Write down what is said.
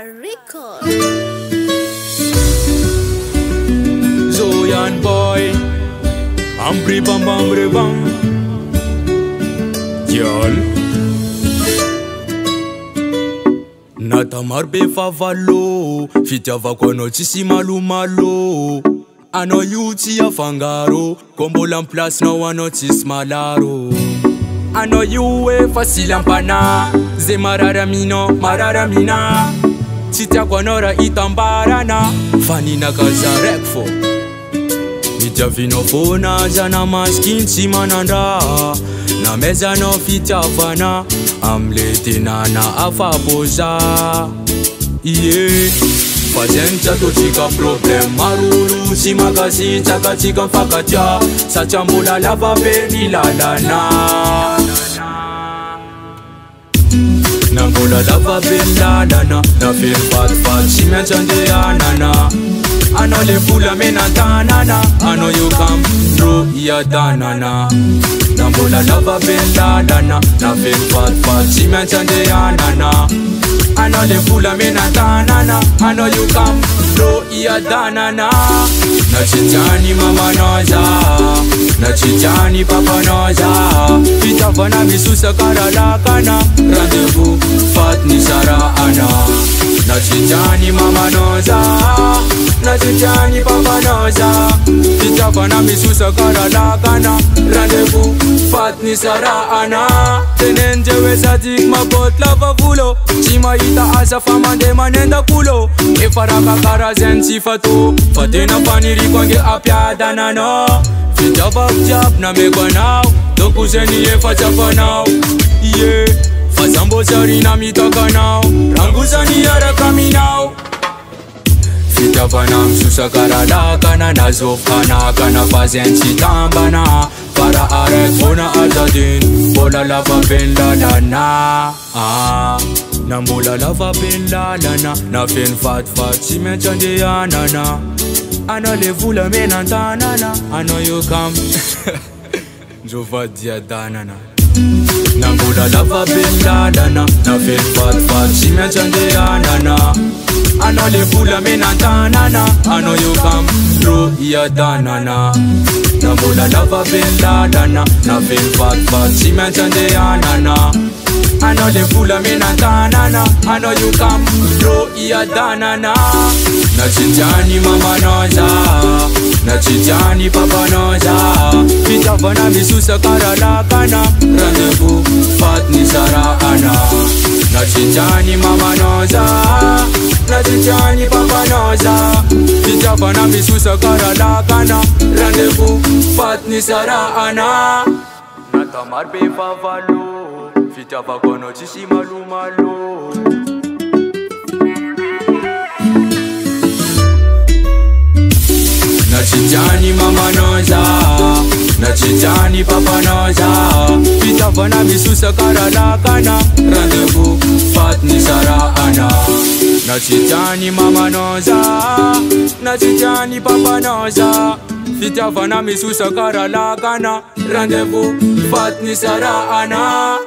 Star Record. Zoyan boy, ambri bam bam, girl. Natamar be favalo, fitiava conotisi malo. Ano yuti ya fangaro, kombola place no anotis malaro. Ano yuwe fasilampana, ze mararamina. Titia kwanora itambarana, fanina kazarekfo. Mitia vino fona jana maskin simananda, na meza no fitia fana, amletina na afapoza. Yeah. Fazenda tochika problem maruru simakasi chakachika mfakatia sachambula lava peni lalana Nangola lava peni lalana na feel fat simachande anana Ano le fula mena tanana Ano you come through ya danana Nangola lava peni lalana na feel fat simachande anana I know the fula mena tanana I know you come through iya danana Na chichani mama noza Na chichani papa noza Pitafana misusa karalakana Rendezvous fat ni sara ana Na chichani mama noza Na chichani papa noza Pitafana misusa karalakana Rendezvous fat ni sara ana Tenenje weza dik mabot lava vulo Chima ita asa famande manenda kulo Efaraka karazen sifatu Fatina paniri kwange apya danano Fita jab na megwa now Don't kuzeni facha now Yeah Fazambo sari na mitaka now Ranguzani yara kami now Fita panam susa karalakana Nazofana kana fazen sitambana Para arek fona altadin Bola lava ben lalana Nambola lava ben lalana Na fen fat simechande anana Ano le vula menantanana Ano you come Jova dia danana Nambola lava ben lalana Na fen fat simechande anana Ano le vula menantanana Ano you come through ya danana Nambola lava ben lalana Na fen fat simechande anana I know the fula mena tanana I know you come through iya danana Na chichani mama noza Na chichani papa noza Pitafana misusa karalakana Rendezvous fat ni sara ana Na chichani mama noza Na chichani papa noza Pitafana misusa karalakana Rendezvous fat ni sara ana Natamar be favalo Fitiava conotisi malo Na chichani mama noza Na chichani papa noza Fitavana misusa karalakana Rendezvous fat ni sara ana Na chichani mama noza Na chichani papa noza Fitavana misusa karalakana Rendezvous fat ni sara ana